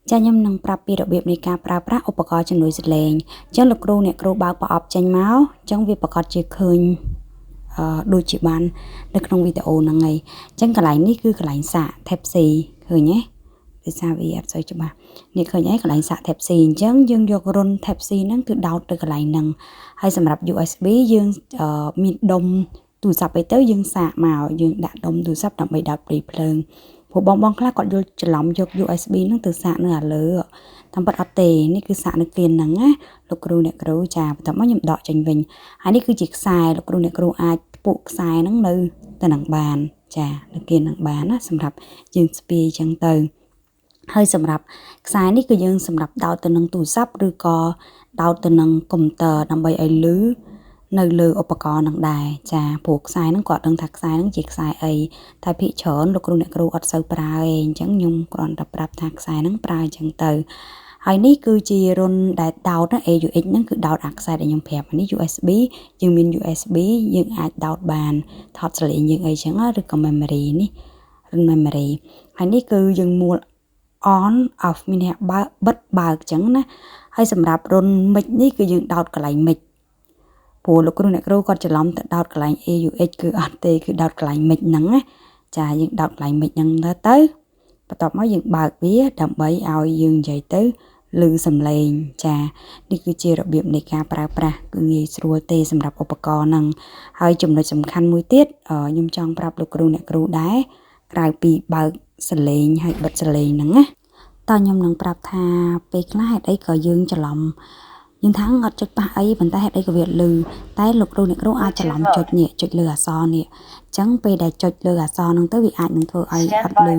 ចាខ្ញុំនឹងប្រាប់ពីរបៀបនៃការប្រើប្រាស់ឧបករណ៍ជំនួយសំឡេងអញ្ចឹងលោកគ្រូអ្នកគ្រូបើកប្រអប់ចេញមកអញ្ចឹងវាប្រកាសជាឃើញដូចជាបាននៅក្នុងវីដេអូហ្នឹងហើយអញ្ចឹងកន្លែងនេះគឺកន្លែងសាក Type C ឃើញទេភាសាវាអត់សូវច្បាស់នេះឃើញហើយកន្លែងសាក Type C អញ្ចឹងយើងយករុន Type C ហ្នឹងគឺដោតទៅកន្លែងហ្នឹងហើយសម្រាប់ USB យើងមានដុំទូរស័ព្ទអីទៅយើងសាកមកយើងដាក់ដុំទូរស័ព្ទដើម្បីដោតព្រីភ្លើងព្រោះបងខ្លះគាត់យល់ច្រឡំយក USB ហ្នឹងទៅសាកនៅលើតាមពិតអត់ទេនេះគឺសាកនៅគ្រានហ្នឹងណាលោកគ្រូអ្នកគ្រូចាបន្ទាប់មកខ្ញុំដកចេញវិញហើយនេះគឺជាខ្សែលោកគ្រូអ្នកគ្រូអាចពុកខ្សែហ្នឹងនៅទៅនឹងបានចានៅគ្រានហ្នឹងបានណាសម្រាប់យើងស្ពាយអញ្ចឹងទៅហើយសម្រាប់ខ្សែនេះគឺយើងសម្រាប់ដោតទៅនឹងទូរស័ព្ទឬក៏ដោតទៅនឹងកុំព្យូទ័រដើម្បីឲ្យលឺនៅលើឧបករណ៍នឹងដែរចាព្រោះខ្សែហ្នឹងគាត់ដឹងថាខ្សែហ្នឹងជាខ្សែអីតែភាគច្រើនលោកគ្រូអ្នកគ្រូអត់សូវប្រើទេអញ្ចឹងខ្ញុំគ្រាន់តែប្រាប់ថាខ្សែហ្នឹងប្រើអញ្ចឹងទៅហើយនេះគឺជារុនដែលដោត AUX ហ្នឹងគឺដោតអាខ្សែដែលខ្ញុំប្រាប់នេះ USB យើងមាន USB យើងអាចដោតបានថតសលេងយើងអីចឹងឬក៏ memory នេះរុន memory ហើយនេះគឺយើងមួល on off មានអ្នកបិទបើកចឹងណាហើយសម្រាប់រុន mic នេះគឺយើងដោតកន្លែង micព្រោះលោកគ្រូអ្នកគ្រូគាត់ច្រឡំទៅដោតកន្លែង AUX គឺអត់ទេគឺដោតកន្លែង mic ហ្នឹងណាចាយើងដោតកន្លែង mic ហ្នឹងទៅបន្ទាប់មកយើងបើកវាដើម្បីឲ្យយើងនិយាយទៅឮសំឡេងចានេះគឺជារបៀបនៃការប្រើប្រាស់គឺងាយស្រួលទេសម្រាប់ឧបករណ៍ហ្នឹងហើយចំណុចសំខាន់មួយទៀតខ្ញុំចង់ប្រាប់លោកគ្រូអ្នកគ្រូដែរក្រៅពីបើកសលេងហើយបិទសលេងហ្នឹងណាតើខ្ញុំនឹងប្រាប់ថាពេលខ្លះហេតុអីក៏យើងច្រឡំយើងថាអត់ចុចប៉ះអីប៉ុន្តែហេតុអីក៏វាលឺតែលោកគ្រូអ្នកគ្រូអាចច្រឡំចុចនេះចុចលើអក្សរនេះអញ្ចឹងពេលដែលចុចលើអក្សរហ្នឹងទៅវាអាចនឹងធ្វើឲ្យអត់លឺ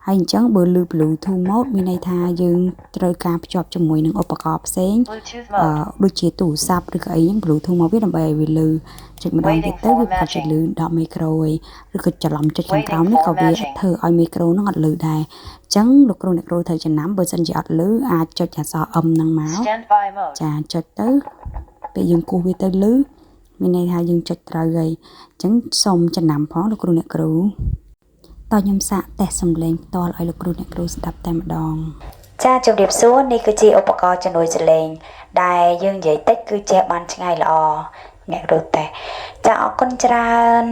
ហើយអញ្ចឹងបើលឺ Bluetooth mode មានន័យថាយើងត្រូវការភ្ជាប់ជាមួយនឹងឧបករណ៍ផ្សេងដូចជាទូរស័ព្ទឬក៏អីហ្នឹង Bluetooth មកវាដើម្បីឲ្យវាលឺចុចម្ដងទៀតទៅវាប្រកាសជាលឺដល់មីក្រូឯងឬក៏ច្រឡំចុចខាងក្រោមនេះក៏វាធ្វើឲ្យមីក្រូហ្នឹងអត់លឺដែរអញ្ចឹងលោកគ្រូអ្នកគ្រូត្រូវចំណាំបើសិនជាអត់លឺអាចចុចអក្សរ M ហ្នឹងមកចាចុចទៅពេលយើងគោះវាទៅលឺមានន័យថាយើងចុចត្រូវហើយអញ្ចឹងសូមចំណាំផងលោកគ្រូអ្នកគ្រូតើខ្ញុំសាកតេស្តសំឡេងផ្ទាល់ឲ្យលោកគ្រូអ្នកគ្រូស្ដាប់តែម្ដងចាជម្រាបសួរនេះគឺជាឧបករណ៍ជំនួយសំឡេងដែលយើងនិយាយតិចគឺចេះបានឆ្ងាយល្អអ្នកគ្រូតេស្តចាអរគុណច្រើន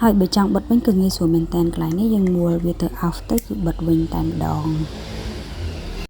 ហើយបើចង់បិទវិញគឺងាយស្រួលមែនតើកន្លែងនេះយើងមួលវាទៅ off ទៅគឺបិទវិញតែម្ដង